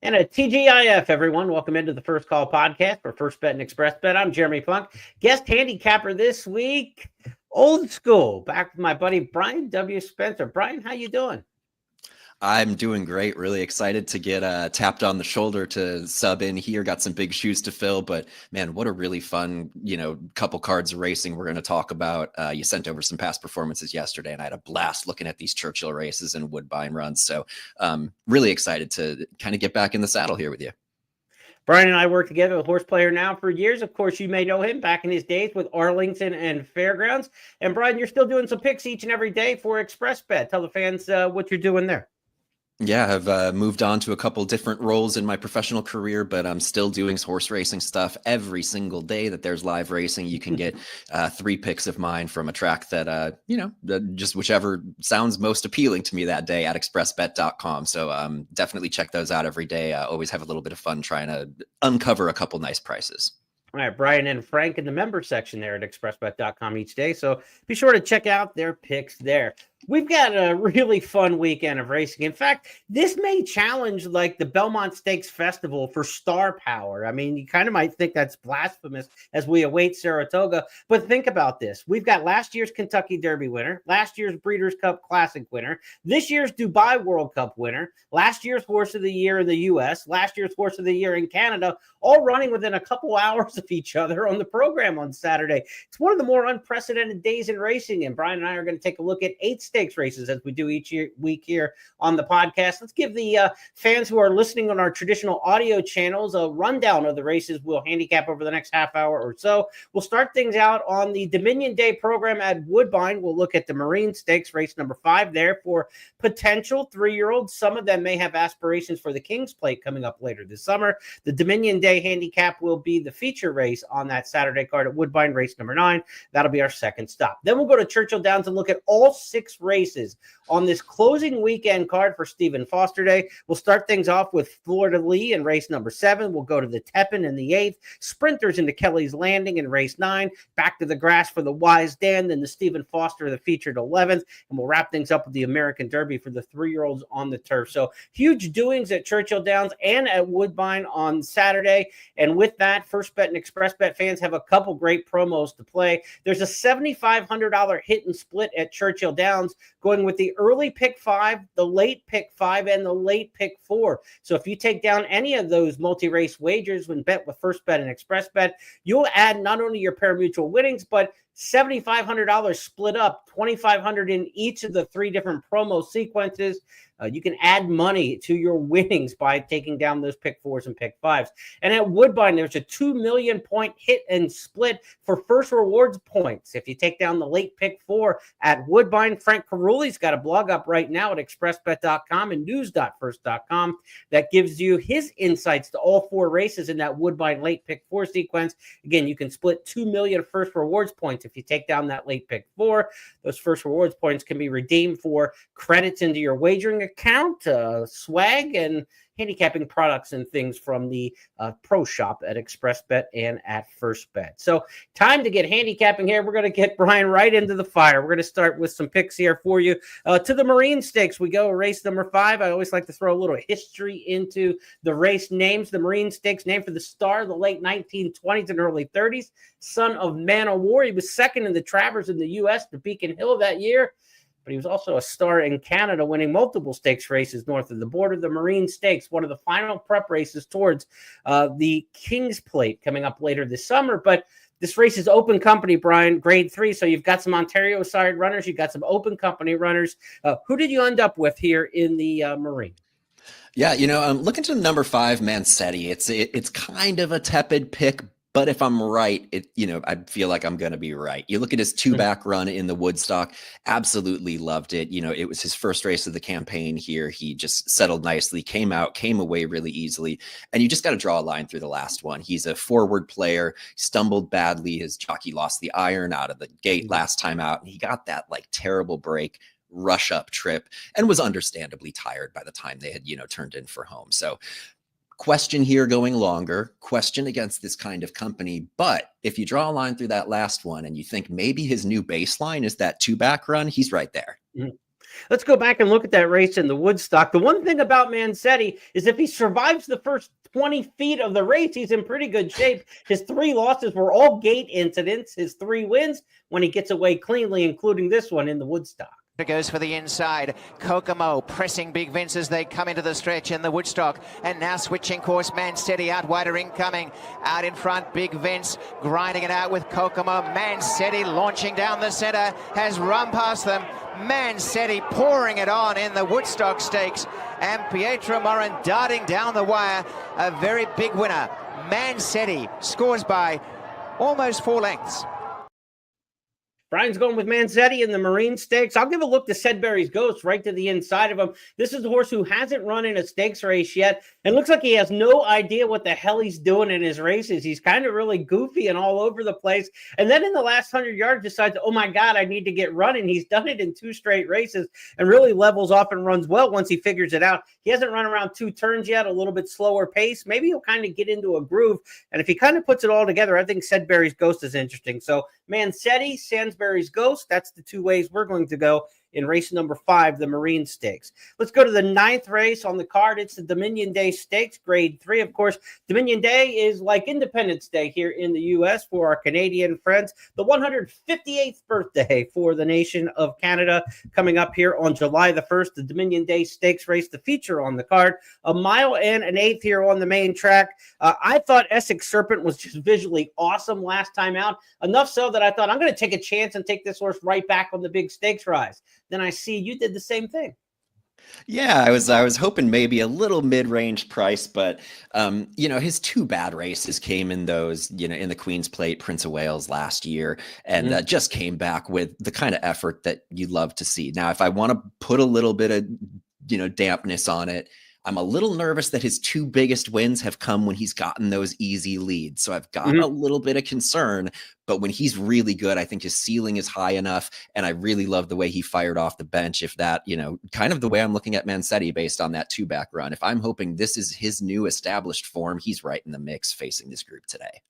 And a TGIF, everyone. Welcome into the First Call podcast for First Bet and Express Bet. I'm Jeremy Plonk. Guest handicapper this week, old school. Back with my buddy Brian W. Spencer. Brian, how you doing? I'm doing great. Really excited to get tapped on the shoulder to sub in here. Got some big shoes to fill, but man, what a really fun, couple cards of racing we're going to talk about. You sent over some past performances yesterday, and I had a blast looking at these Churchill races and Woodbine runs. So really excited to kind of get back in the saddle here with you. Brian and I work together with Horse Player now for years. Of course, you may know him back in his days with Arlington and Fairgrounds. And Brian, you're still doing some picks each and every day for Express Bet. Tell the fans what you're doing there. Yeah, I've moved on to a couple different roles in my professional career, but I'm still doing horse racing stuff every single day that there's live racing. You can get 3 picks of mine from a track that, just whichever sounds most appealing to me that day at expressbet.com. So definitely check those out every day. I always have a little bit of fun trying to uncover a couple nice prices. All right, Brian and Frank in the member section there at expressbet.com each day. So be sure to check out their picks there. We've got a really fun weekend of racing. In fact, this may challenge like the Belmont Stakes Festival for star power. I mean, you kind of might think that's blasphemous as we await Saratoga, but think about this. We've got last year's Kentucky Derby winner, last year's Breeders' Cup Classic winner, this year's Dubai World Cup winner, last year's Horse of the Year in the U.S., last year's Horse of the Year in Canada, all running within a couple hours of each other on the program on Saturday. It's one of the more unprecedented days in racing, and Brian and I are going to take a look at 8 stakes races as we do each week here on the podcast. Let's give the fans who are listening on our traditional audio channels a rundown of the races we'll handicap over the next half hour or so. We'll start things out on the Dominion Day program at Woodbine. We'll look at the Marine Stakes, race number 5 there for potential 3-year-olds. Some of them may have aspirations for the King's Plate coming up later this summer. The Dominion Day handicap will be the feature race on that Saturday card at Woodbine, race number 9. That'll be our second stop. Then we'll go to Churchill Downs and look at all 6 races on this closing weekend card for Stephen Foster Day. We'll start things off with Florida Lee in race number 7. We'll go to the Tepin in the 8th, Sprinters into Kelly's Landing in race 9, back to the grass for the Wise Dan, then the Stephen Foster, the featured 11th, and we'll wrap things up with the American Derby for the 3-year-olds on the turf. So huge doings at Churchill Downs and at Woodbine on Saturday. And with that, First Bet and Express Bet fans have a couple great promos to play. There's a $7,500 hit and split at Churchill Downs, going with the early pick 5, the late pick 5, and the late pick 4. So if you take down any of those multi-race wagers when bet with First Bet and Express Bet, you'll add not only your pari-mutuel winnings, but $7,500 split up, $2,500 in each of the 3 different promo sequences. You can add money to your winnings by taking down those pick 4s and pick 5s. And at Woodbine, there's a 2 million point hit and split for first rewards points. If you take down the late pick 4 at Woodbine, Frank Caruli's got a blog up right now at expressbet.com and news.first.com that gives you his insights to all 4 races in that Woodbine late pick 4 sequence. Again, you can split 2 million first rewards points if you take down that late pick 4. Those first rewards points can be redeemed for credits into your wagering account, swag, and handicapping products and things from the pro shop at ExpressBet and at First Bet. So time to get handicapping here. We're going to get Brian right into the fire. We're going to start with some picks here for you. To the Marine Stakes, we go race number 5. I always like to throw a little history into the race names. The Marine Stakes, named for the star of the late 1920s and early 30s, son of Man o' War. He was second in the Travers in the U.S. to Beacon Hill that year, but he was also a star in Canada, winning multiple stakes races north of the border. The Marine Stakes, one of the final prep races towards the King's Plate coming up later this summer. But this race is open company, Brian, grade 3. So you've got some Ontario side runners. You've got some open company runners. Who did you end up with here in the Marine? Yeah, I'm looking to number 5, Mancetti. It's kind of a tepid pick, but if I'm right, I feel like I'm going to be right. You look at his 2-back run in the Woodstock, absolutely loved it. It was his first race of the campaign here. He just settled nicely, came away really easily. And you just got to draw a line through the last one. He's a forward player, stumbled badly. His jockey lost the iron out of the gate last time out. And he got that terrible break, rush up trip, and was understandably tired by the time they had, turned in for home. So question here going longer, question against this kind of company. But if you draw a line through that last one and you think maybe his new baseline is that 2-back run, he's right there. Mm-hmm. Let's go back and look at that race in the Woodstock. The one thing about Mancetti is if he survives the first 20 feet of the race, he's in pretty good shape. His 3 losses were all gate incidents. His 3 wins when he gets away cleanly, including this one in the Woodstock. Goes for the inside. Kokomo pressing Big Vince as they come into the stretch in the Woodstock, and now switching course. Mancetti out wider incoming. Out in front, Big Vince grinding it out with Kokomo. Mancetti launching down the centre, has run past them. Mancetti pouring it on in the Woodstock Stakes, and Pietro Morin darting down the wire. A very big winner. Mancetti scores by almost 4 lengths. Brian's going with Mancetti in the Marine Stakes. I'll give a look to Sedberry's Ghost right to the inside of him. This is a horse who hasn't run in a stakes race yet and looks like he has no idea what the hell he's doing in his races. He's kind of really goofy and all over the place. And then in the last 100 yards decides, oh my God, I need to get running. He's done it in 2 straight races and really levels off and runs well once he figures it out. He hasn't run around 2 turns yet, a little bit slower pace. Maybe he'll kind of get into a groove. And if he kind of puts it all together, I think Sedberry's Ghost is interesting. So Mancetti, Sainsbury's Ghost, that's the 2 ways we're going to go in race number 5, the Marine Stakes. Let's go to the 9th race on the card. It's the Dominion Day Stakes, grade 3. Of course, Dominion Day is like Independence Day here in the U.S. for our Canadian friends. The 158th birthday for the nation of Canada coming up here on July the 1st, the Dominion Day Stakes race, the feature on the card. A mile and an eighth here on the main track. I thought Essex Serpent was just visually awesome last time out. Enough so that I thought I'm going to take a chance and take this horse right back on the big stakes rise. Then I see you did the same thing. Yeah, I was hoping maybe a little mid-range price, but his 2 bad races came in those, in the Queen's Plate, Prince of Wales last year, and just came back with the kind of effort that you love to see. Now, if I want to put a little bit of, dampness on it, I'm a little nervous that his 2 biggest wins have come when he's gotten those easy leads. So I've got a little bit of concern, but when he's really good, I think his ceiling is high enough. And I really love the way he fired off the bench. If that, kind of the way I'm looking at Mancetti based on that 2-back run, if I'm hoping this is his new established form, he's right in the mix facing this group today.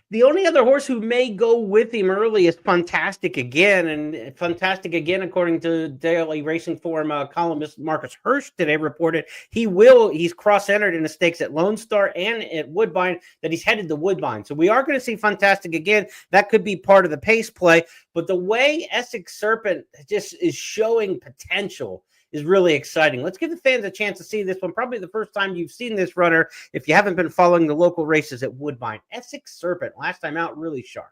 The only other horse who may go with him early is Fantastic Again. And Fantastic Again, according to Daily Racing Form columnist Marcus Hirsch today, reported he's cross-entered in the stakes at Lone Star and at Woodbine, that he's headed to Woodbine. So we are going to see Fantastic Again. That could be part of the pace play. But the way Essex Serpent just is showing potential is really exciting. Let's give the fans a chance to see this one. Probably the first time you've seen this runner if you haven't been following the local races at Woodbine. Essex Serpent, last time out, really sharp.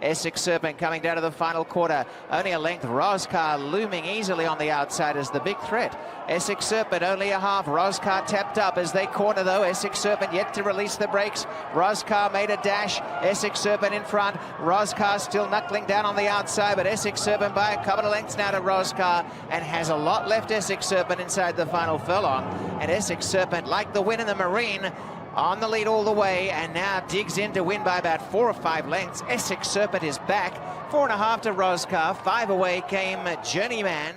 Essex Serpent coming down to the final quarter. Only a length. Roscar looming easily on the outside as the big threat. Essex Serpent only a half. Roscar tapped up as they corner though. Essex Serpent yet to release the brakes. Roscar made a dash. Essex Serpent in front. Roscar still knuckling down on the outside, but Essex Serpent by a couple of lengths now to Roscar, and has a lot left. Essex Serpent inside the final furlong, and Essex Serpent, like the win in the Marine, on the lead all the way, and now digs in to win by about 4 or 5 lengths. Essex Serpent is back. 4.5 to Roscar. 5 away came Journeyman.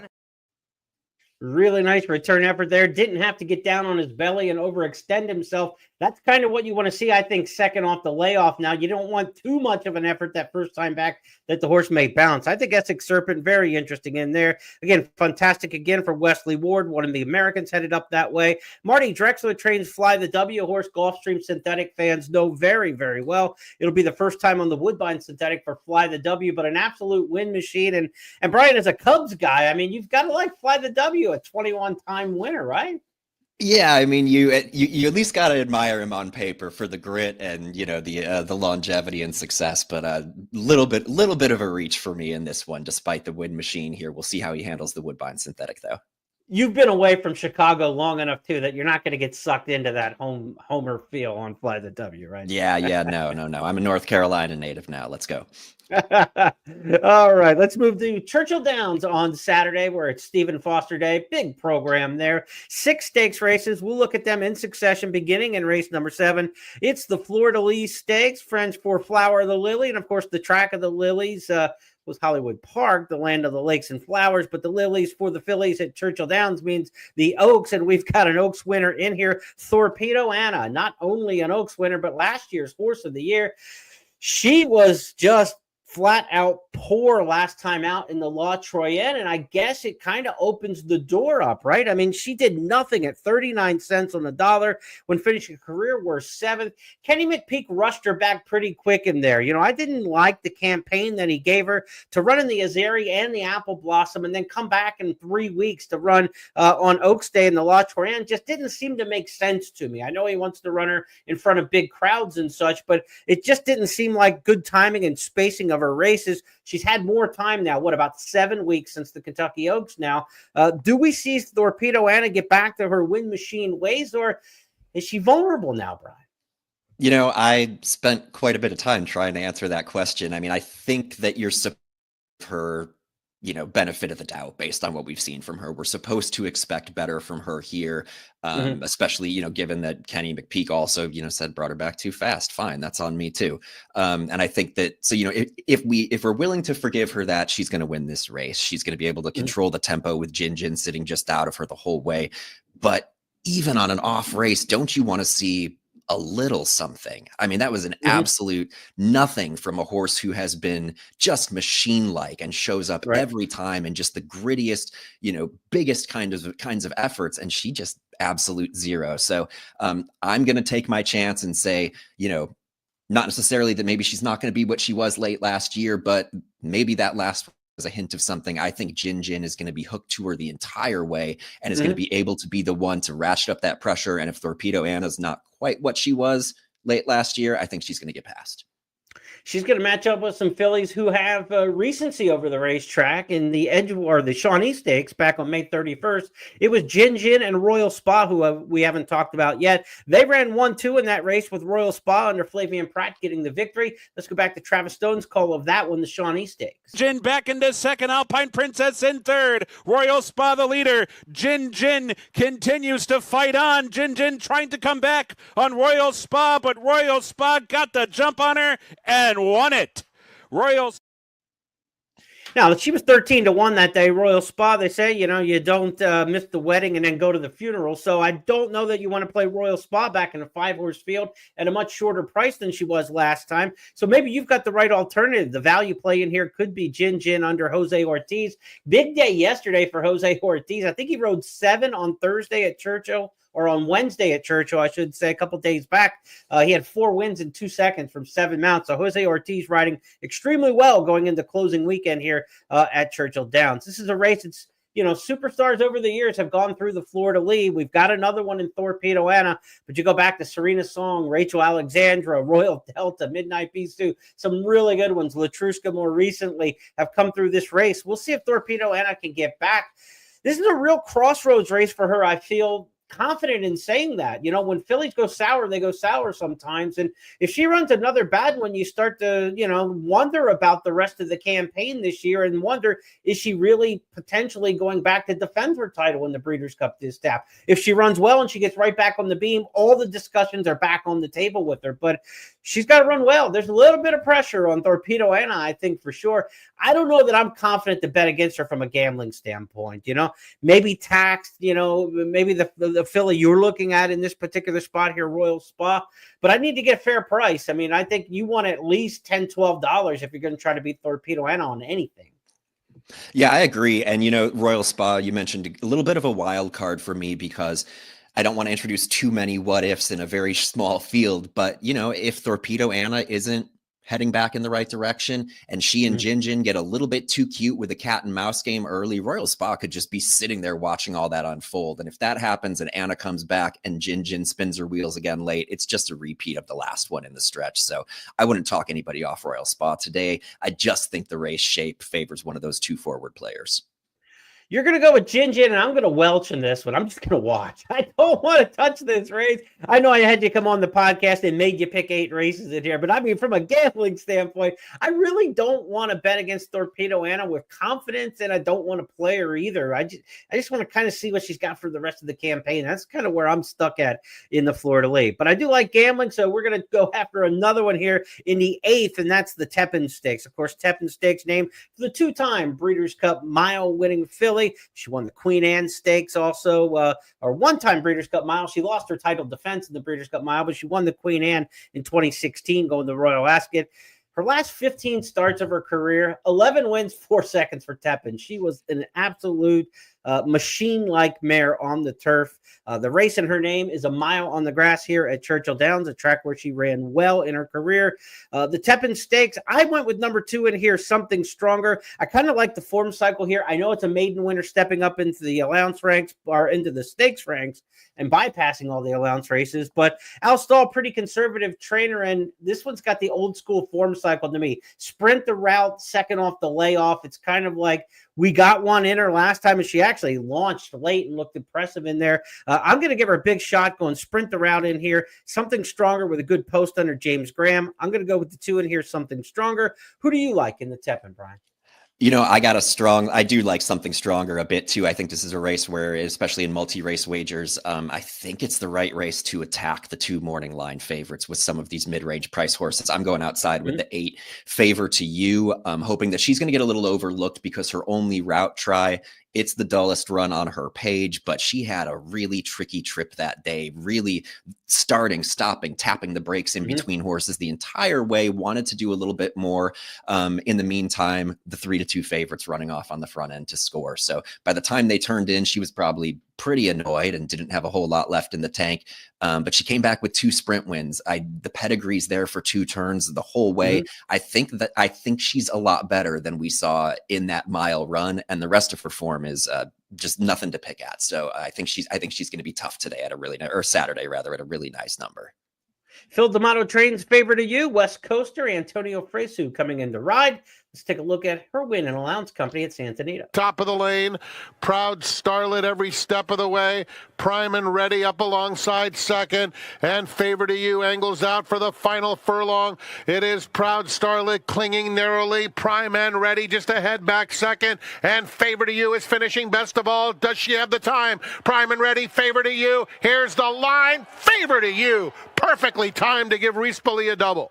Really nice return effort there. Didn't have to get down on his belly and overextend himself. That's kind of what you want to see, I think, second off the layoff. Now, you don't want too much of an effort that first time back that the horse may bounce. I think Essex Serpent, very interesting in there. Again, Fantastic Again for Wesley Ward, one of the Americans headed up that way. Marty Drexler trains Fly the W, a horse Gulfstream Synthetic fans know very, very well. It'll be the first time on the Woodbine Synthetic for Fly the W, but an absolute win machine. And Brian, as a Cubs guy, I mean, you've got to like Fly the W, a 21-time winner, right? Yeah, I mean, you at least got to admire him on paper for the grit and the longevity and success. But a little bit of a reach for me in this one, despite the win machine here. We'll see how he handles the Woodbine Synthetic, though. You've been away from Chicago long enough too that you're not going to get sucked into that homer feel on Fly the W, right? Yeah, no. I'm a North Carolina native now. Let's go. All right, let's move to Churchill Downs on Saturday, where it's Stephen Foster Day. Big program there. 6 stakes races. We'll look at them in succession, beginning in race number 7. It's the Fleur-de-Lis Stakes, French for Flower of the Lily, and of course the track of the Lilies was Hollywood Park, the land of the lakes and flowers, but the Lilies for the fillies at Churchill Downs means the Oaks, and we've got an Oaks winner in here, Torpedo Anna, not only an Oaks winner, but last year's Horse of the Year. She was just flat out poor last time out in the La Troyenne, and I guess it kind of opens the door up, right? I mean, she did nothing at 39 cents on the dollar when finishing a career worst 7th. Kenny McPeak rushed her back pretty quick in there. I didn't like the campaign that he gave her to run in the Azeri and the Apple Blossom and then come back in 3 weeks to run on Oaks Day in the La Troyenne. Just didn't seem to make sense to me. I know he wants to run her in front of big crowds and such, but it just didn't seem like good timing and spacing of her races. She's had more time now. What, about 7 weeks since the Kentucky Oaks now? Do we see Torpedo Anna get back to her win machine ways, or is she vulnerable now, Brian? I spent quite a bit of time trying to answer that question. I mean, I think that you're supposed to her, benefit of the doubt based on what we've seen from her. We're supposed to expect better from her here, especially, given that Kenny McPeak also, said brought her back too fast. Fine, that's on me too. And I think that, so, if we're willing to forgive her that, she's going to win this race. She's going to be able to control the tempo with Jin sitting just out of her the whole way. But even on an off race, don't you want to see a little something? I mean, that was an absolute nothing from a horse who has been just machine-like and shows up every time and just the grittiest, biggest kinds of efforts. And she just absolute zero. So I'm going to take my chance and say, not necessarily that maybe she's not going to be what she was late last year, but maybe that last was a hint of something. I think Jin is going to be hooked to her the entire way and is going to be able to be the one to ratchet up that pressure. And if Torpedo Anna's not quite what she was late last year, I think she's going to get past. She's going to match up with some fillies who have recency over the racetrack in the the Shawnee Stakes back on May 31st. It was Jin and Royal Spa, who we haven't talked about yet. They ran 1-2 in that race with Royal Spa under Flavian Pratt getting the victory. Let's go back to Travis Stone's call of that one, the Shawnee Stakes. Jin back into second, Alpine Princess in third. Royal Spa the leader. Jin continues to fight on. Jin trying to come back on Royal Spa, but Royal Spa got the jump on her and won it. Now, she was 13-1 that day, Royal Spa. They say, you don't miss the wedding and then go to the funeral. So I don't know that you want to play Royal Spa back in a 5-horse field at a much shorter price than she was last time. So maybe you've got the right alternative. The value play in here could be Jin under Jose Ortiz. Big day yesterday for Jose Ortiz. I think he rode 7 on Thursday at Churchill, or on Wednesday at Churchill, I should say, a couple days back. He had 4 wins in 2 seconds from 7 mounts. So Jose Ortiz riding extremely well going into closing weekend here at Churchill Downs. This is a race that's, superstars over the years have gone through the Florida League. We've got another one in Torpedo Anna, but you go back to Serena Song, Rachel Alexandra, Royal Delta, Midnight Beast 2, some really good ones. Latruska more recently have come through this race. We'll see if Torpedo Anna can get back. This is a real crossroads race for her, I feel confident in saying that. When fillies go sour, they go sour sometimes. And if she runs another bad one, you start to, wonder about the rest of the campaign this year and wonder, is she really potentially going back to defend her title in the Breeders' Cup Distaff? If she runs well and she gets right back on the beam, all the discussions are back on the table with her. But she's got to run well. There's a little bit of pressure on Torpedo Anna, I think, for sure. I don't know that I'm confident to bet against her from a gambling standpoint. Maybe taxed, maybe the filly you're looking at in this particular spot here, Royal Spa. But I need to get a fair price. I mean, I think you want at least $10, $12 if you're going to try to beat Torpedo Anna on anything. Yeah, I agree. And, Royal Spa, you mentioned a little bit of a wild card for me because I don't want to introduce too many what ifs in a very small field. But, if Torpedo Anna isn't heading back in the right direction and she and Jin get a little bit too cute with a cat and mouse game early, Royal Spa could just be sitting there watching all that unfold. And if that happens and Anna comes back and Jin spins her wheels again late, it's just a repeat of the last one in the stretch. So I wouldn't talk anybody off Royal Spa today. I just think the race shape favors one of those two forward players. You're going to go with Jin, and I'm going to welch in this one. I'm just going to watch. I don't want to touch this race. I know I had you come on the podcast and made you pick 8 races in here, but I mean, from a gambling standpoint, I really don't want to bet against Torpedo Anna with confidence, and I don't want to play her either. I just want to kind of see what she's got for the rest of the campaign. That's kind of where I'm stuck at in the Florida League. But I do like gambling, so we're going to go after another one here in the 8th, and that's the Tepin Stakes. Of course, Tepin Stakes named for the 2-time Breeders' Cup mile-winning filly. She won the Queen Anne Stakes also, or one-time Breeders' Cup Mile. She lost her title defense in the Breeders' Cup Mile, but she won the Queen Anne in 2016 going to Royal Ascot. Her last 15 starts of her career, 11 wins, 4 seconds for Tepin. She was an absolute machine-like mare on the turf. The race in her name is a mile on the grass here at Churchill Downs, a track where she ran well in her career. The Tepin Stakes, I went with number 2 in here, Something Stronger. I kind of like the form cycle here. I know it's a maiden winner stepping up into the allowance ranks or into the stakes ranks and bypassing all the allowance races, but Al Stahl, pretty conservative trainer, and this one's got the old school form cycle to me. Sprint the route, second off the layoff. It's kind of like we got one in her last time, and she actually launched late and looked impressive in there. I'm going to give her a big shot going sprint the route in here. Something Stronger with a good post under James Graham. I'm going to go with the 2 in here, Something Stronger. Who do you like in the Tepin, Brian? I do like Something Stronger a bit too. I think this is a race where, especially in multi-race wagers, I think it's the right race to attack the 2 morning line favorites with some of these mid-range price horses. I'm going outside with the 8 Favor to You. I'm hoping that she's going to get a little overlooked because her only route try, it's the dullest run on her page, but she had a really tricky trip that day, really starting, stopping, tapping the brakes in between horses the entire way, wanted to do a little bit more. In the meantime, the 3-2 favorites running off on the front end to score. So by the time they turned in, she was probably pretty annoyed and didn't have a whole lot left in the tank. But she came back with 2 sprint wins. The pedigree's there for 2 turns the whole way. I think she's a lot better than we saw in that mile run, and the rest of her form is just nothing to pick at. So I think she's going to be tough today at a really or Saturday rather at a really nice number. Phil D'Amato trains Favor to You. West Coaster Antonio Fresu coming in to ride. Let's take a look at her win in allowance company at Santa Anita. Top of the lane, Proud Starlet every step of the way. Prime and Ready up alongside second, and Favor to You angles out for the final furlong. It is Proud Starlet clinging narrowly. Prime and Ready just ahead back second, and Favor to You is finishing best of all. Does she have the time? Prime and Ready, Favor to You. Here's the line. Favor to You. Perfectly timed to give Reese Bully a double.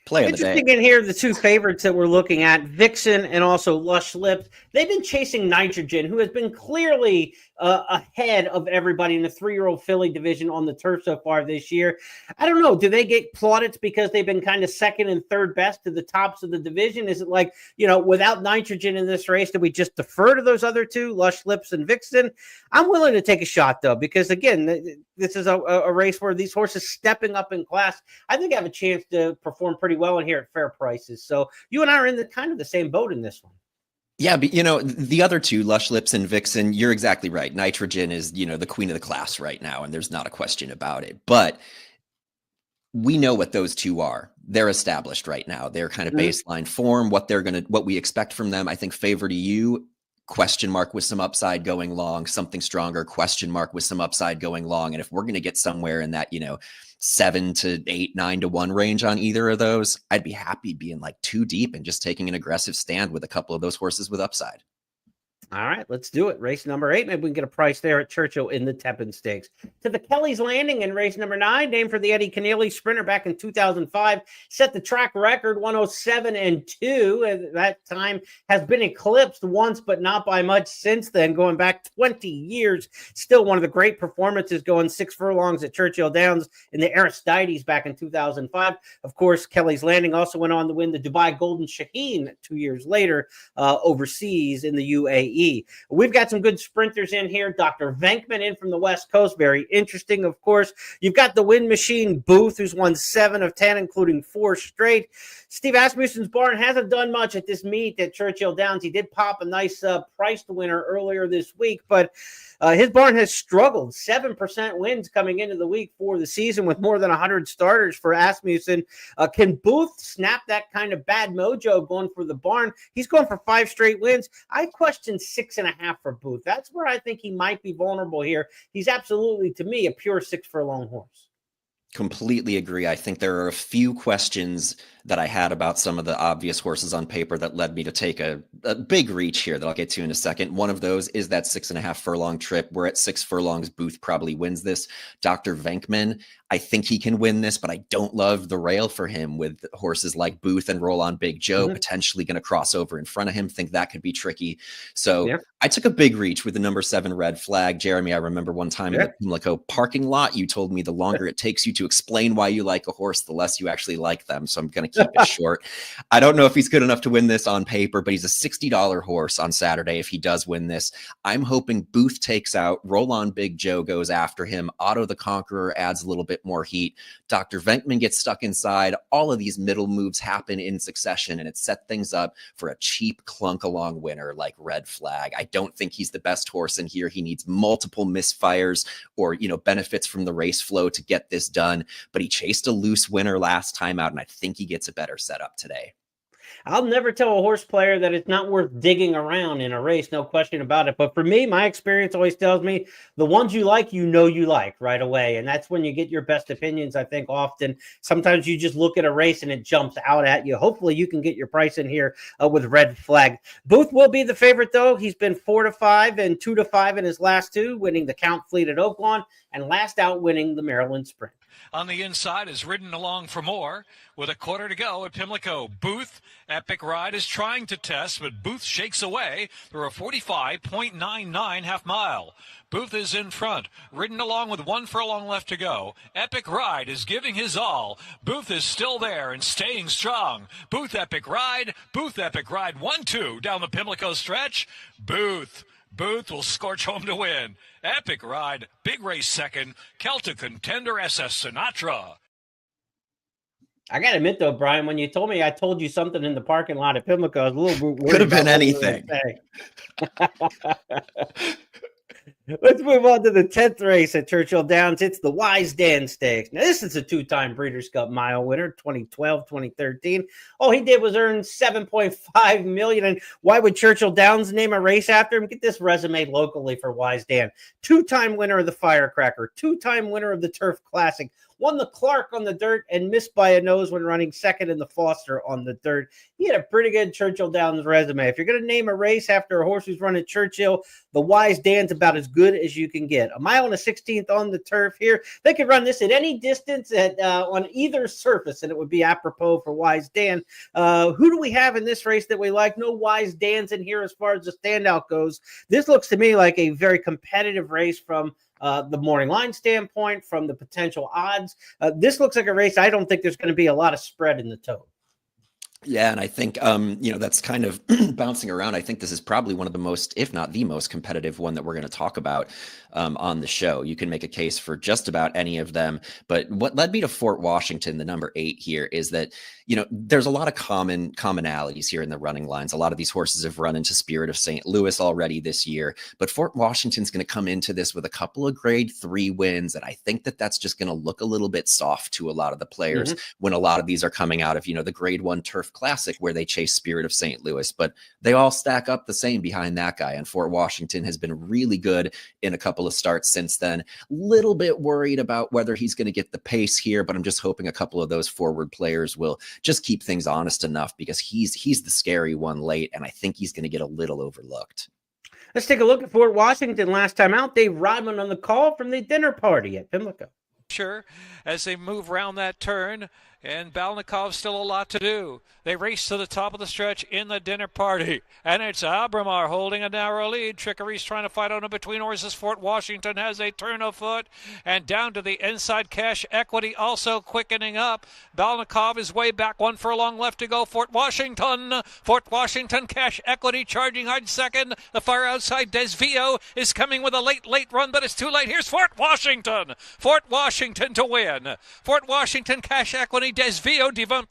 Play of the day. Interesting in here, the 2 favorites that we're looking at, Vixen and also Lush Lips. They've been chasing Nitrogen, who has been clearly ahead of everybody in the 3-year-old filly division on the turf so far this year. I don't know. Do they get plaudits because they've been kind of second and third best to the tops of the division? Is it like, without Nitrogen in this race, do we just defer to those other 2, Lush Lips and Vixen? I'm willing to take a shot, though, because, again, this is a race where these horses stepping up in class, I think have a chance to perform pretty well in here at fair prices. So you and I are in the kind of the same boat in this one. Yeah, but the other 2, Lush Lips and Vixen, you're exactly right. Nitrogen is, the queen of the class right now, and there's not a question about it. But we know what those 2 are. They're established right now. They're kind of baseline form, what we expect from them. I think Favor to You, question mark with some upside going long. Something Stronger, question mark with some upside going long. And if we're going to get somewhere in that, 7 to 8, 9 to 1 range on either of those, I'd be happy being like 2 deep and just taking an aggressive stand with a couple of those horses with upside. All right, let's do it. Race number 8. Maybe we can get a price there at Churchill in the Tepin Stakes. To the Kelly's Landing in race number 9, named for the Eddie Keneally sprinter back in 2005, set the track record 107-2. That time has been eclipsed once, but not by much since then, going back 20 years. Still one of the great performances, going 6 furlongs at Churchill Downs in the Aristides back in 2005. Of course, Kelly's Landing also went on to win the Dubai Golden Shaheen 2 years later overseas in the UAE. We've got some good sprinters in here. Dr. Venkman in from the West Coast. Very interesting, of course. You've got the Wind Machine Booth, who's won 7 of 10, including 4 straight. Steve Asmussen's barn hasn't done much at this meet at Churchill Downs. He did pop a nice priced winner earlier this week, but his barn has struggled. 7% wins coming into the week for the season with more than 100 starters for Asmussen. Can Booth snap that kind of bad mojo going for the barn? He's going for 5 straight wins. I question 6.5 for Booth. That's where I think he might be vulnerable here. He's absolutely, to me, a pure 6 furlong horse. Completely agree. I think there are a few questions that I had about some of the obvious horses on paper that led me to take a big reach here that I'll get to in a second. One of those is that 6.5 furlong trip. We're at 6 furlongs. Booth probably wins this. Dr. Venkman, I think he can win this, but I don't love the rail for him with horses like Booth and Roll On Big Joe potentially going to cross over in front of him. Think that could be tricky. So I took a big reach with the number 7 Red Flag. Jeremy, I remember one time in the Pimlico parking lot, you told me the longer it takes you to to explain why you like a horse, the less you actually like them. So I'm going to keep it short. I don't know if he's good enough to win this on paper, but he's a $60 horse on Saturday if he does win this. I'm hoping Booth takes out, Roll On Big Joe goes after him, Otto the Conqueror adds a little bit more heat, Dr. Venkman gets stuck inside. All of these middle moves happen in succession, and it set things up for a cheap clunk along winner like Red Flag. I don't think he's the best horse in here. He needs multiple misfires or, benefits from the race flow to get this done, but he chased a loose winner last time out, and I think he gets a better setup today. I'll never tell a horse player that it's not worth digging around in a race, no question about it. But for me, my experience always tells me the ones you like right away. And that's when you get your best opinions, I think, often. Sometimes you just look at a race and it jumps out at you. Hopefully you can get your price in here with Red Flag. Booth will be the favorite, though. He's been 4-5 and 2-5 in his last two, winning the Count Fleet at Oaklawn and last out winning the Maryland Sprint. On the inside is Ridden Along for More with a quarter to go at Pimlico. Booth, Epic Ride is trying to test, but Booth shakes away through a 45.99 half mile. Booth is in front, Ridden Along with 1 furlong left to go. Epic Ride is giving his all. Booth is still there and staying strong. Booth, Epic Ride, 1-2 down the Pimlico stretch. Booth will scorch home to win. Epic Ride, big race second. Celtic Contender SS Sinatra. I got to admit, though, Brian, when you told me I told you something in the parking lot at Pimlico, I was a little worried. Could have been anything. Let's move on to the 10th race at Churchill Downs. It's the Wise Dan Stakes. Now, this is a two-time Breeders' Cup Mile winner, 2012, 2013. All he did was earn $7.5 million. And why would Churchill Downs name a race after him? Get this resume locally for Wise Dan. Two-time winner of the Firecracker, two-time winner of the Turf Classic, won the Clark on the dirt and missed by a nose when running second in the Foster on the dirt. He had a pretty good Churchill Downs resume. If you're going to name a race after a horse who's run at Churchill, the Wise Dan's about as good as you can get. A mile and a 16th on the turf here. They could run this at any distance on either surface, and it would be apropos for Wise Dan. Who do we have in this race that we like? No Wise Dan's in here as far as the standout goes. This looks to me like a very competitive race from the morning line standpoint, from the potential odds. This looks like a race I don't think there's going to be a lot of spread in the tote. Yeah, and I think, that's kind of bouncing around. I think this is probably one of the most, if not the most competitive one that we're going to talk about on the show. You can make a case for just about any of them. But what led me to Fort Washington, the number 8 here, is that, there's a lot of commonalities here in the running lines. A lot of these horses have run into Spirit of St. Louis already this year. But Fort Washington's going to come into this with a couple of grade 3 wins. And I think that that's just going to look a little bit soft to a lot of the players when a lot of these are coming out of, the grade 1 Turf Classic where they chase Spirit of St. Louis, but they all stack up the same behind that guy. And Fort Washington has been really good in a couple of starts since then. Little bit worried about whether he's going to get the pace here, but I'm just hoping a couple of those forward players will just keep things honest enough, because he's the scary one late, and I think he's going to get a little overlooked. Let's take a look at Fort Washington. Last time out, Dave Rodman on the call from the dinner party at Pimlico. Sure, as they move around that turn, and Balnikov still a lot to do. They race to the top of the stretch in the dinner party, and it's Abramar holding a narrow lead. Trickery's trying to fight on it between horses. Fort Washington has a turn of foot, and down to the inside. Cash Equity also quickening up. Balnikov is way back, 1 furlong left to go. Fort Washington, Cash Equity charging hard second. The far outside Desvio is coming with a late run, but it's too late. Here's Fort Washington to win. Fort Washington, Cash Equity, Desvio, Devon.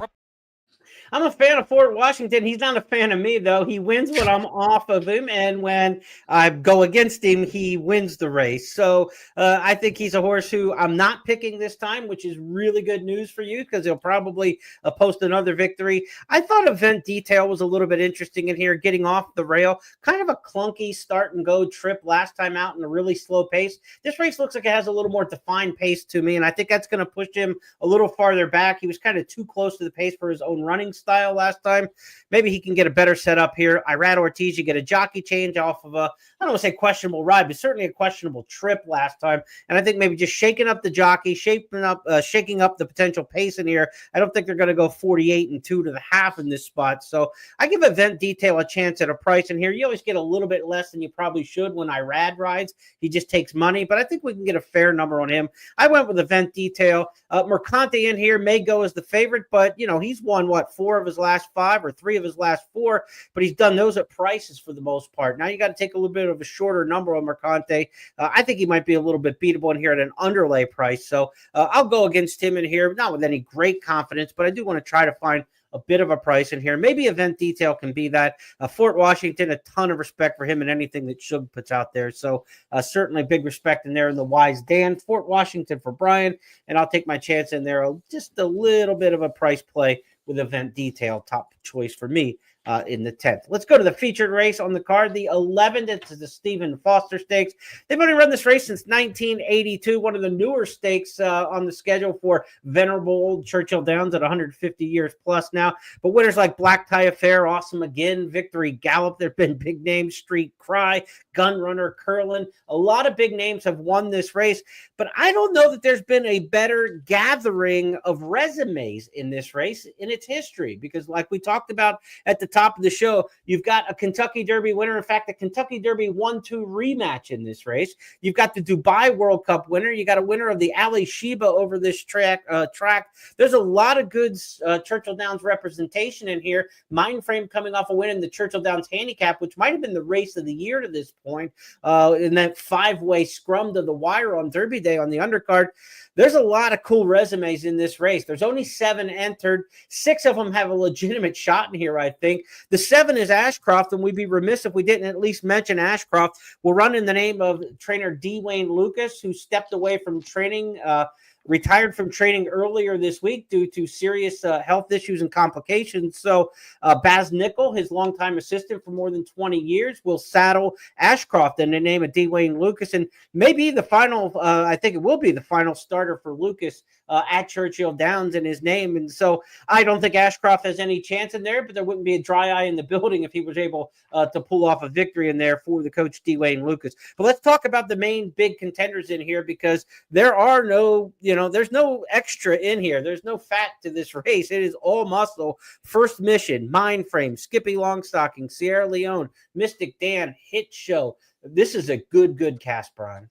I'm a fan of Fort Washington. He's not a fan of me, though. He wins when I'm off of him, and when I go against him, he wins the race. So I think he's a horse who I'm not picking this time, which is really good news for you, because he'll probably post another victory. I thought Event Detail was a little bit interesting in here, getting off the rail. Kind of a clunky start-and-go trip last time out in a really slow pace. This race looks like it has a little more defined pace to me, and I think that's going to push him a little farther back. He was kind of too close to the pace for his own running style. style last time. Maybe he can get a better setup here. Irad Ortiz, you get a jockey change off of a, I don't want to say questionable ride, but certainly a questionable trip last time. And I think maybe just shaking up the jockey, shaking up the potential pace in here. I don't think they're going to go 48 and 2 to the half in this spot. So I give Event Detail a chance at a price in here. You always get a little bit less than you probably should when Irad rides. He just takes money, but I think we can get a fair number on him. I went with Event Detail. Mercante in here may go as the favorite, but he's won 4 of his last 5 or 3 of his last 4, but he's done those at prices for the most part. Now you got to take a little bit of a shorter number on Mercante. I think he might be a little bit beatable in here at an underlay price. So I'll go against him in here, not with any great confidence, but I do want to try to find a bit of a price in here. Maybe Event Detail can be that. Fort Washington, a ton of respect for him and anything that Shug puts out there. So certainly big respect in there in the Wise Dan. Fort Washington for Brian, and I'll take my chance in there. Just a little bit of a price play with Event Detail, top choice for me in the 10th. Let's go to the featured race on the card. The 11th, it's the Stephen Foster Stakes. They've only run this race since 1982, one of the newer stakes on the schedule for venerable old Churchill Downs at 150 years plus now. But winners like Black Tie Affair, Awesome Again, Victory Gallop, there have been big names, Street Cry, Gunrunner, Curlin. A lot of big names have won this race, but I don't know that there's been a better gathering of resumes in this race in its history, because like we talked about at the top of the show, you've got a Kentucky Derby winner. In fact, the Kentucky Derby 1-2 rematch in this race. You've got the Dubai World Cup winner. You got a winner of the Ali Sheba over this track. There's a lot of good Churchill Downs representation in here. Mindframe coming off a win in the Churchill Downs Handicap, which might have been the race of the year to this point, in that 5-way scrum to the wire on Derby Day on the undercard. There's a lot of cool resumes in this race. There's only 7 entered. 6 of them have a legitimate shot in here, I think. The 7 is Ashcroft, and we'd be remiss if we didn't at least mention Ashcroft. Will run in the name of trainer D. Wayne Lucas, who stepped away from training, retired from training earlier this week due to serious health issues and complications. So Baz Nickel, his longtime assistant for more than 20 years, will saddle Ashcroft in the name of D. Wayne Lucas, and maybe the final, I think it will be the final starter for Lucas at Churchill Downs in his name. And so I don't think Ashcroft has any chance in there, but there wouldn't be a dry eye in the building if he was able to pull off a victory in there for the coach D. Wayne Lucas. But let's talk about the main big contenders in here, because there are no, there's no extra in here. There's no fat to this race. It is all muscle. First Mission, Mindframe, Skippy Longstocking, Sierra Leone, Mystic Dan, Hit Show. This is a good cast, Brian.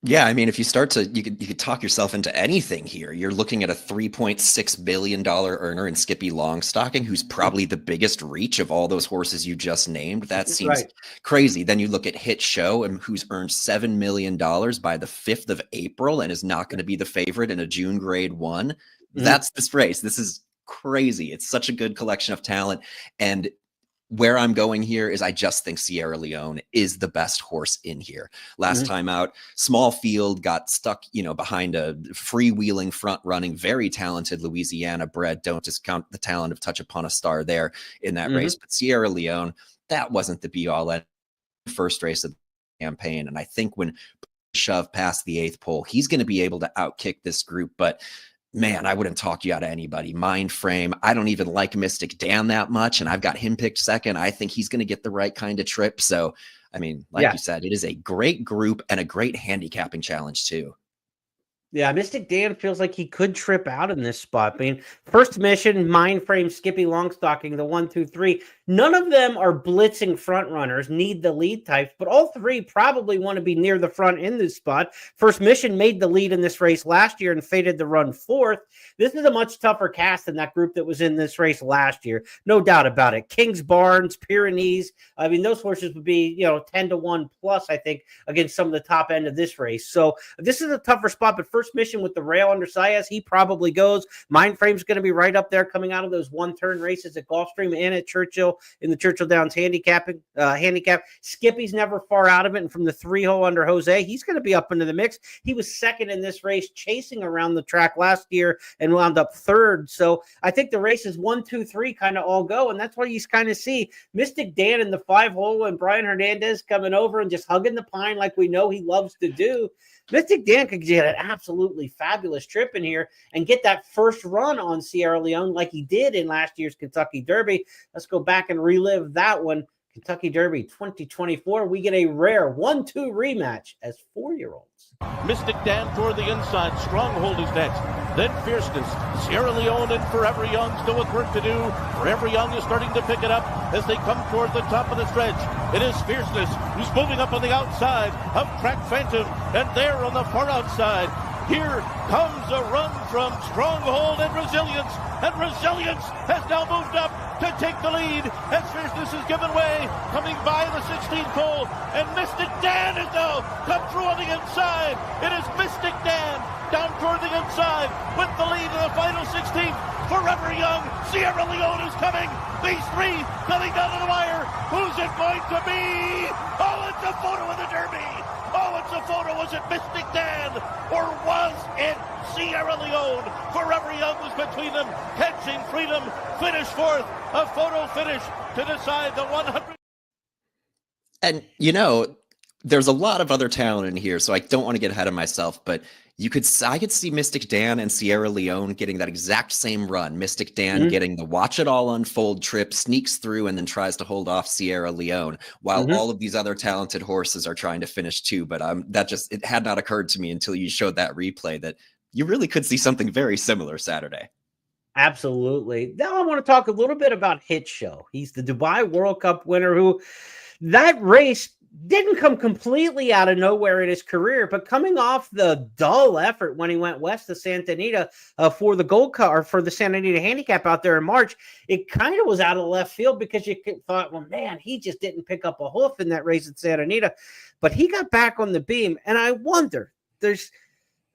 Yeah, I mean, if you start to, you could talk yourself into anything here. You're looking at a $3.6 billion earner in Skippy Longstocking, who's probably the biggest reach of all those horses you just named. That seems crazy. Then you look at Hit Show, and who's earned $7 million by the 5th of April and is not going to be the favorite in a June Grade 1. That's this race. This is crazy. It's such a good collection of talent. And where I'm going here is I just think Sierra Leone is the best horse in here. Last time out, small field, got stuck, behind a freewheeling front running, very talented Louisiana bred. Don't discount the talent of Touch Upon a Star there in that race. But Sierra Leone, that wasn't the be all end first race of the campaign. And I think when shove past the 8th pole, he's going to be able to outkick this group. But man, I wouldn't talk you out of anybody. Mindframe, I don't even like Mystic Dan that much, and I've got him picked second. I think he's going to get the right kind of trip. So, I mean, like you said, it is a great group and a great handicapping challenge too. Yeah, Mystic Dan feels like he could trip out in this spot. I mean, First Mission, Mindframe, Skippy Longstocking, the 1, 2, 3. None of them are blitzing front runners, need the lead types, but all 3 probably want to be near the front in this spot. First Mission made the lead in this race last year and faded to run 4th. This is a much tougher cast than that group that was in this race last year. No doubt about it. Kings Barnes, Pyrenees. I mean, those horses would be, 10 to 1 plus, I think, against some of the top end of this race. So this is a tougher spot, but First Mission with the rail under Sias, he probably goes. Mindframe's going to be right up there coming out of those one-turn races at Gulfstream and at Churchill in the Churchill Downs handicap. Skippy's never far out of it, and from the 3-hole under Jose, he's going to be up into the mix. He was second in this race, chasing around the track last year and wound up 3rd. So I think the races 1, 2, 3 kind of all go, and that's why you kind of see Mystic Dan in the 5-hole and Brian Hernandez coming over and just hugging the pine like we know he loves to do. Mystic Dan could get an absolutely fabulous trip in here and get that first run on Sierra Leone like he did in last year's Kentucky Derby. Let's go back and relive that one. Kentucky Derby 2024. We get a rare 1-2 rematch as 4-year-olds. Mystic Dan toward the inside. Stronghold is next. Then Fierceness. Sierra Leone and Forever Young still with work to do. Forever Young is starting to pick it up as they come toward the top of the stretch. It is Fierceness who's moving up on the outside of Crack Phantom, and there on the far outside. Here comes a run from Stronghold and Resilience has now moved up to take the lead as Fierceness is given way, coming by the 16th hole, and Mystic Dan is now come through on the inside. It is Mystic Dan down toward the inside with the lead in the final 16th. Forever Young, Sierra Leone is coming. These three coming down to the wire. Who's it going to be? Oh, it's a photo of the Derby. Oh, it's a photo. Was it Mystic Dan or was it Sierra Leone? Forever Young was between them, catching freedom, finish fourth. A photo finish to decide the 100. And, there's a lot of other talent in here, so I don't want to get ahead of myself, but I could see Mystic Dan and Sierra Leone getting that exact same run. Mystic Dan getting the watch it all unfold trip, sneaks through, and then tries to hold off Sierra Leone, while all of these other talented horses are trying to finish too. But it had not occurred to me until you showed that replay that you really could see something very similar Saturday. Absolutely. Now I want to talk a little bit about Hit Show. He's the Dubai World Cup winner who that race didn't come completely out of nowhere in his career, but coming off the dull effort when he went west to Santa Anita for the Gold Cup or for the Santa Anita handicap out there in March, it kind of was out of left field because you thought, well, man, he just didn't pick up a hoof in that race at Santa Anita, but he got back on the beam. And I wonder, there's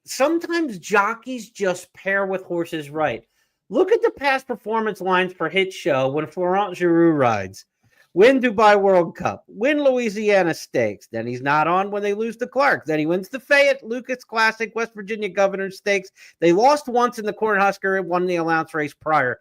sometimes jockeys just pair with horses right. Look at the past performance lines for Hit Show when Florent Giroux rides. Win Dubai World Cup, win Louisiana Stakes. Then he's not on when they lose to Clark. Then he wins the Fayette, Lucas Classic, West Virginia Governor's Stakes. They lost once in the Cornhusker and won the allowance race prior.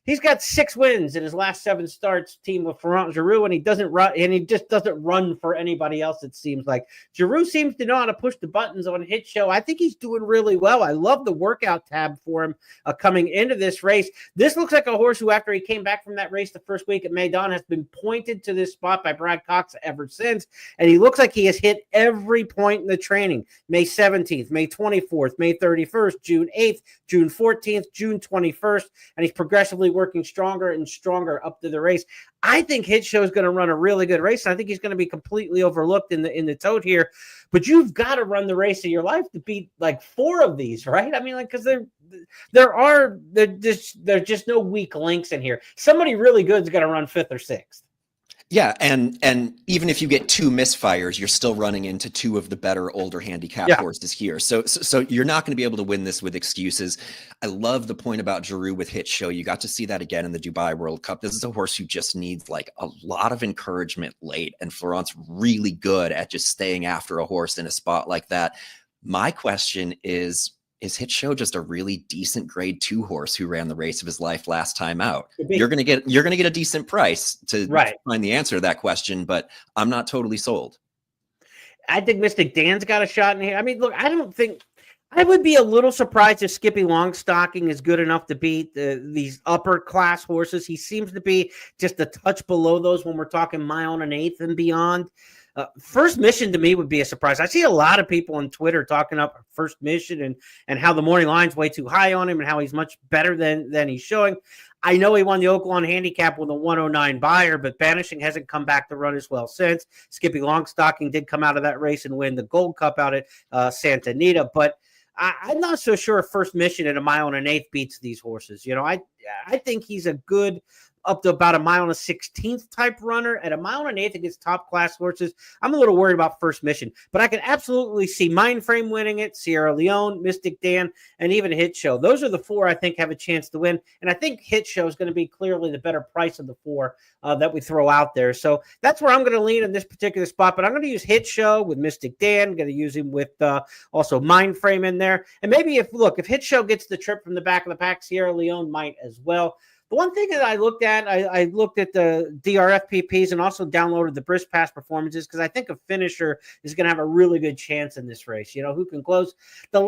He's got 6 wins in his last 7 starts, team with Florent Giroux, and he doesn't run, and he just doesn't run for anybody else, it seems like. Giroux seems to know how to push the buttons on Hit Show. I think he's doing really well. I love the workout tab for him coming into this race. This looks like a horse who, after he came back from that race the first week at Maidan, has been pointed to this spot by Brad Cox ever since, and he looks like he has hit every point in the training. May 17th, May 24th, May 31st, June 8th, June 14th, June 21st, and he's progressively working stronger and stronger up to the race. I think Hit Show is going to run a really good race. I think he's going to be completely overlooked in the tote here, but you've got to run the race of your life to beat like 4 of these, right? I mean, like, because there's just no weak links in here. Somebody really good is going to run 5th or 6th. Yeah, and even if you get 2 misfires, you're still running into 2 of the better older handicap horses here. So you're not going to be able to win this with excuses. I love the point about Giroux with Hit Show. You got to see that again in the Dubai World Cup. This is a horse who just needs like a lot of encouragement late, and Florent's really good at just staying after a horse in a spot like that. My question is Hit Show just a really decent grade 2 horse who ran the race of his life last time out? You're gonna get a decent price to find the answer to that question, but I'm not totally sold. I think Mystic Dan's got a shot in here. I mean, look, I would be a little surprised if Skippy Longstocking is good enough to beat these upper class horses. He seems to be just a touch below those when we're talking mile and an eighth and beyond. First Mission to me would be a surprise. I see a lot of people on Twitter talking up First Mission and how the morning line's way too high on him and how he's much better than he's showing. I know he won the Oaklawn handicap with a 109 buyer, but Banishing hasn't come back to run as well since. Skippy Longstocking did come out of that race and win the Gold Cup out at Santa Anita, but I'm not so sure if First Mission at a mile and an eighth beats these horses. You know, I think he's a good up to about a mile and a 16th type runner. At a mile and an eighth against top class horses, I'm a little worried about First Mission, but I can absolutely see Mindframe winning it, Sierra Leone, Mystic Dan, and even Hit Show. Those are the 4 I think have a chance to win, and I think Hit Show is going to be clearly the better price of the 4 that we throw out there. So that's where I'm going to lean in this particular spot, but I'm going to use Hit Show with Mystic Dan. I'm going to use him with also Mindframe in there, and maybe if Hit Show gets the trip from the back of the pack, Sierra Leone might as well. The one thing that I looked at, I looked at the DRFPPs and also downloaded the Brisk Pass performances because I think a finisher is going to have a really good chance in this race. Who can close. The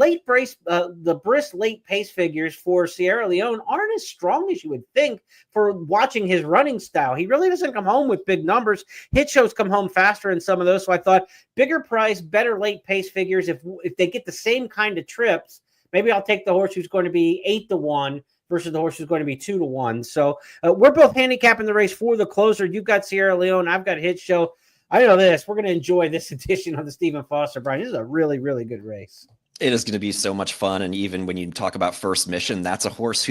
the Brisk late pace figures for Sierra Leone aren't as strong as you would think for watching his running style. He really doesn't come home with big numbers. Hit shows come home faster in some of those. So I thought bigger price, better late pace figures. If they get the same kind of trips, maybe I'll take the horse who's going to be 8-1 versus the horse who's going to be 2-1. So we're both handicapping the race for the closer. You've got Sierra Leone. I've got Hit Show. I know this. We're going to enjoy this edition of the Stephen Foster, Brian. This is a really, really good race. It is going to be so much fun. And even when you talk about First Mission, that's a horse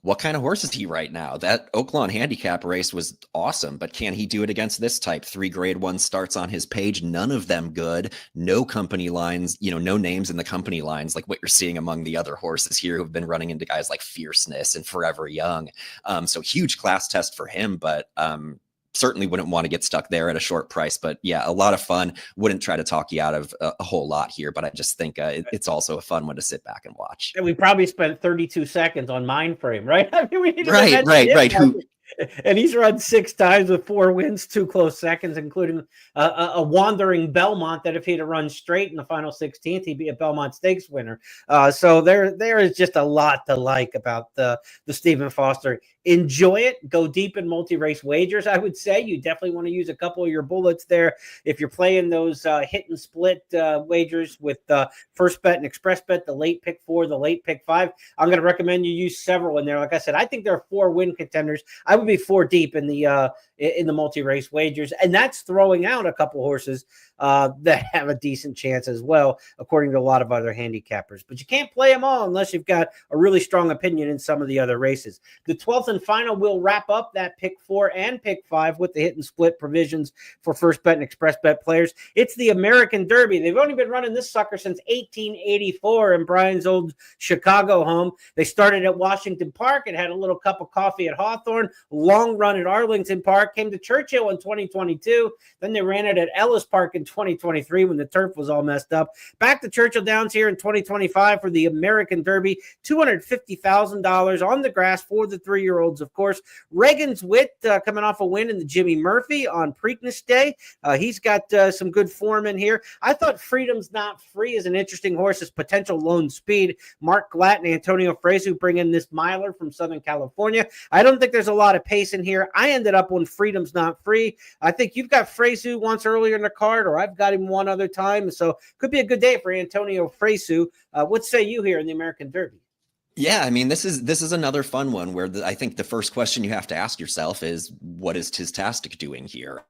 what kind of horse is he right now? That Oaklawn handicap race was awesome, but can he do it against this type? 3 grade 1 starts on his page, none of them good, no company lines, no names in the company lines, like what you're seeing among the other horses here who've been running into guys like Fierceness and Forever Young. So huge class test for him, but, certainly wouldn't want to get stuck there at a short price, but yeah, a lot of fun. Wouldn't try to talk you out of a whole lot here, but I just think it's also a fun one to sit back and watch. And we probably spent 32 seconds on Mind Frame, right? I mean, we need to right. And he's run 6 times with 4 wins, 2 close seconds, including a wandering Belmont that if he'd have run straight in the final 16th, he'd be a Belmont Stakes winner. So there is just a lot to like about the Stephen Foster. Enjoy it. Go deep in multi-race wagers, I would say. You definitely want to use a couple of your bullets there. If you're playing those hit and split wagers with First Bet and Express Bet, the late pick 4, the late pick 5, I'm going to recommend you use several in there. Like I said, I think there are 4 win contenders. I would be 4 deep in the multi-race wagers, and that's throwing out a couple horses that have a decent chance as well, according to a lot of other handicappers. But you can't play them all unless you've got a really strong opinion in some of the other races. The 12th and final will wrap up that pick 4 and pick 5 with the hit and split provisions for First Bet and Express Bet players. It's the American Derby. They've only been running this sucker since 1884 in Brian's old Chicago home. They started at Washington Park and had a little cup of coffee at Hawthorne, long run at Arlington Park, came to Churchill in 2022. Then they ran it at Ellis Park in 2023 when the turf was all messed up. Back to Churchill Downs here in 2025 for the American Derby, $250,000 on the grass for the 3-year-olds, of course. Reagan's Wit coming off a win in the Jimmy Murphy on Preakness Day. He's got some good form in here. I thought Freedom's Not Free is an interesting horse as potential lone speed. Mark Glatt and Antonio Fresu bring in this miler from Southern California. I don't think there's a lot of pace in here. I ended up on Freedom's Not Free. I think you've got Fresu once earlier in the card, or I've got him one other time. So could be a good day for Antonio Fresu. What say you here in the American Derby? Yeah, I mean, this is another fun one where I think the first question you have to ask yourself is, what is Tistastic doing here?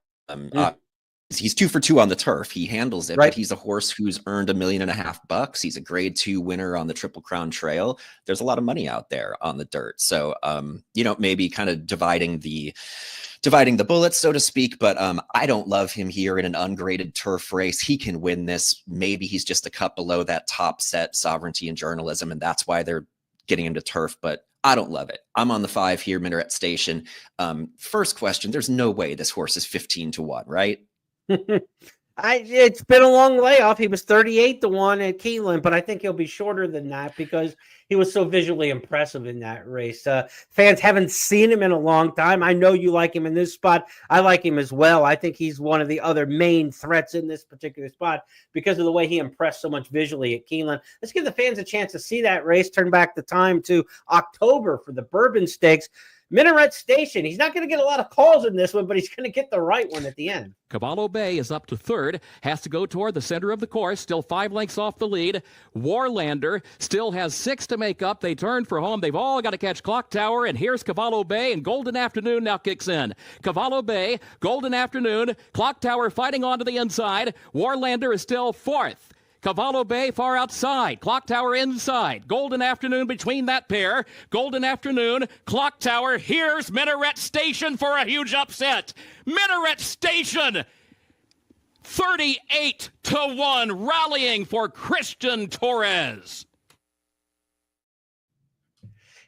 He's 2 for 2 on the turf. He handles it, right. But he's a horse who's earned $1.5 million. He's a grade 2 winner on the Triple Crown Trail. There's a lot of money out there on the dirt. So, maybe kind of dividing the bullets, so to speak, but I don't love him here in an ungraded turf race. He can win this. Maybe he's just a cut below that top set Sovereignty and Journalism, and that's why they're getting him to turf, but I don't love it. I'm on the 5 here, Minaret Station. First question, there's no way this horse is 15-1, right? It's been a long layoff. He was 38-1 at Keeneland, but I think he'll be shorter than that because he was so visually impressive in that race. Fans haven't seen him in a long time. I know you like him in this spot. I like him as well. I think he's one of the other main threats in this particular spot because of the way he impressed so much visually at Keeneland. Let's give the fans a chance to see that race. Turn back the time to October for the Bourbon Stakes. Minaret Station. He's not going to get a lot of calls in this one, but he's going to get the right one at the end. Cavallo Bay is up to 3rd, has to go toward the center of the course, still 5 lengths off the lead. Warlander still has 6 to make up. They turn for home. They've all got to catch Clock Tower, and here's Cavallo Bay, and Golden Afternoon now kicks in. Cavallo Bay, Golden Afternoon, Clock Tower fighting onto the inside. Warlander is still 4th. Cavallo Bay far outside. Clock Tower inside. Golden Afternoon between that pair. Golden Afternoon. Clock Tower. Here's Minaret Station for a huge upset. Minaret Station. 38-1 rallying for Christian Torres.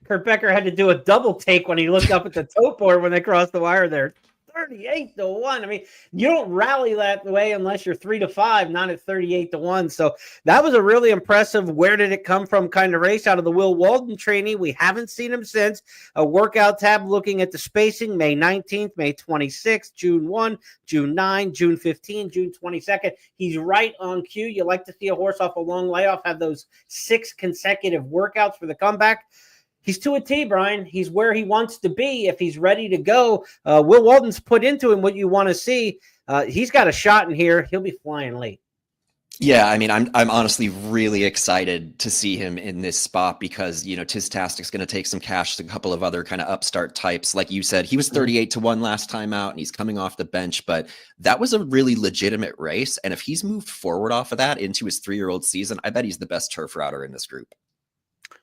Kurt Becker had to do a double take when he looked up at the tote board when they crossed the wire there. 38-1. I mean, you don't rally that way unless you're 3-5, not at 38-1. So that was a really impressive. Where did it come from kind of race out of the Will Walden trainee. We haven't seen him since. A workout tab looking at the spacing: May 19th, May 26th, June 1, June 9, June 15, June 22nd. He's right on cue. You like to see a horse off a long layoff have those 6 consecutive workouts for the comeback. He's to a T, Brian. He's where he wants to be if he's ready to go. Will Walden's put into him what you want to see. He's got a shot in here. He'll be flying late. Yeah, I mean, I'm honestly really excited to see him in this spot because, you know, Tistastic's going to take some cash to a couple of other kind of upstart types. Like you said, he was 38-1 last time out and he's coming off the bench, but that was a really legitimate race. And if he's moved forward off of that into his 3-year-old season, I bet he's the best turf router in this group.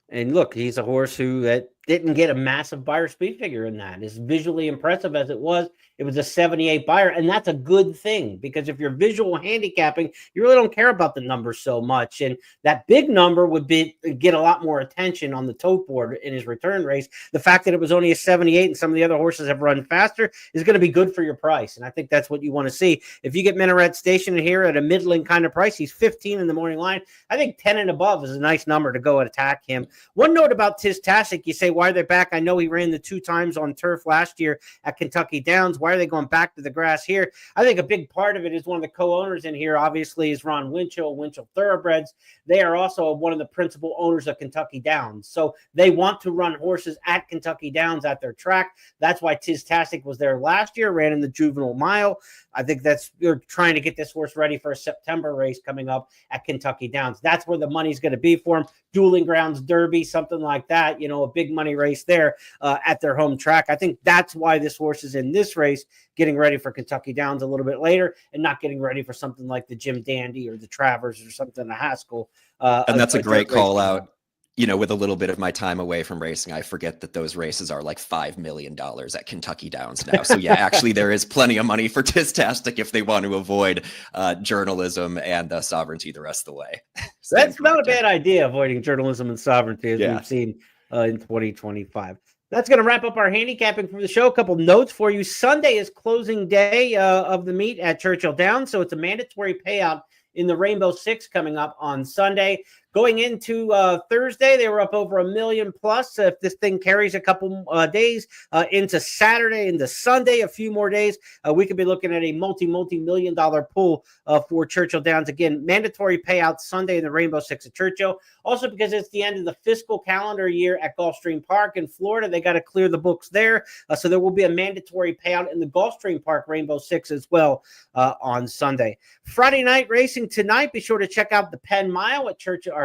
And look, he's a horse who that didn't get a massive buyer speed figure in that. As visually impressive as it was a 78 buyer, and that's a good thing because if you're visual handicapping, you really don't care about the numbers so much. And that big number would get a lot more attention on the tote board in his return race. The fact that it was only a 78 and some of the other horses have run faster is going to be good for your price. And I think that's what you want to see. If you get Minaret Station here at a middling kind of price, he's 15 in the morning line. I think 10 and above is a nice number to go and attack him. One note about Tistastic, you say, why are they back? I know he ran the 2 times on turf last year at Kentucky Downs. Why are they going back to the grass here? I think a big part of it is one of the co-owners in here, obviously, is Ron Winchell Thoroughbreds. They are also one of the principal owners of Kentucky Downs. So they want to run horses at Kentucky Downs at their track. That's why Tistastic was there last year, ran in the juvenile mile. I think you're trying to get this horse ready for a September race coming up at Kentucky Downs. That's where the money's going to be for him. Dueling Grounds Derby, something like that, a big money race there at their home track. I think that's why this horse is in this race, getting ready for Kentucky Downs a little bit later and not getting ready for something like the Jim Dandy or the Travers or something, the Haskell. And that's a great call out. With a little bit of my time away from racing, I forget that those races are like $5 million at Kentucky Downs now. So yeah, actually there is plenty of money for Tistastic if they want to avoid journalism and sovereignty the rest of the way. That's not a bad idea, avoiding journalism and sovereignty as we've seen in 2025. That's going to wrap up our handicapping from the show. A couple notes for you. Sunday is closing day of the meet at Churchill Downs, so it's a mandatory payout in the Rainbow Six coming up on Sunday. Going into Thursday, they were up over $1 million plus. If this thing carries a couple days into Saturday, into Sunday, a few more days, we could be looking at a multi-million dollar pool for Churchill Downs. Again, mandatory payout Sunday in the Rainbow Six at Churchill. Also, because it's the end of the fiscal calendar year at Gulfstream Park in Florida, they got to clear the books there. So there will be a mandatory payout in the Gulfstream Park Rainbow Six as well on Sunday. Friday night racing tonight. Be sure to check out the Penn Mile at Churchill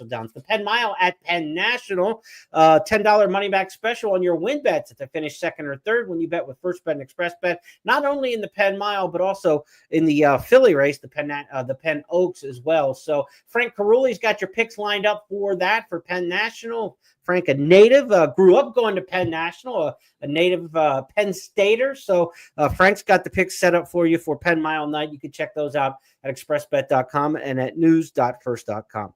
Downs, the Penn Mile at Penn National. $10 money back special on your win bets if they finish second or third when you bet with First Bet and Express Bet, not only in the Penn Mile but also in the Philly race, the Penn Oaks as well. So Frank Caruli's got your picks lined up for that for Penn National. Frank, a native, grew up going to Penn National, a native Penn Stater. So Frank's got the picks set up for you for Penn Mile night. You can check those out at expressbet.com and at news.first.com.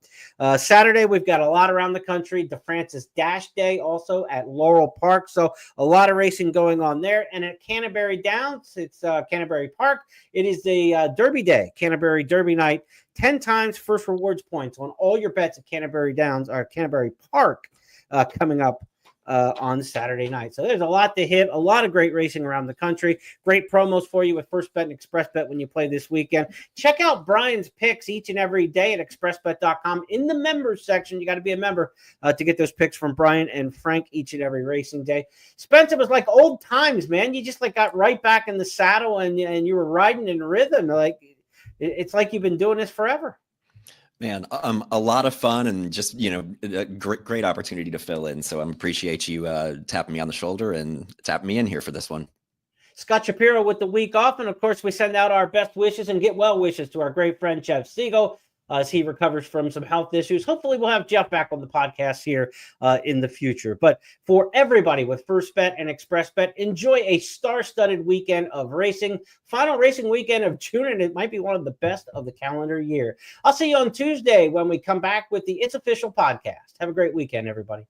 Saturday, we've got a lot around the country. DeFrancis Dash Day also at Laurel Park. So a lot of racing going on there. And at Canterbury Downs, it's Canterbury Park. It is the Derby Day, Canterbury Derby night. 10 times first rewards points on all your bets at Canterbury Downs or Canterbury Park. Coming up on Saturday night. So there's a lot to hit, a lot of great racing around the country. Great promos for you with First Bet and Express Bet when you play this weekend. Check out Brian's picks each and every day at expressbet.com. In the members section, you got to be a member to get those picks from Brian and Frank each and every racing day. Spence, it was like old times, man. You just got right back in the saddle and you were riding in rhythm. It's like you've been doing this forever. Man, a lot of fun and just, a great opportunity to fill in. So I appreciate you tapping me on the shoulder and tapping me in here for this one. Scott Shapiro with the week off. And of course, we send out our best wishes and get well wishes to our great friend, Jeff Siegel, as he recovers from some health issues. Hopefully we'll have Jeff back on the podcast here in the future. But for everybody with First Bet and Express Bet, enjoy a star-studded weekend of racing. Final racing weekend of June, and it might be one of the best of the calendar year. I'll see you on Tuesday when we come back with the It's Official podcast. Have a great weekend, everybody.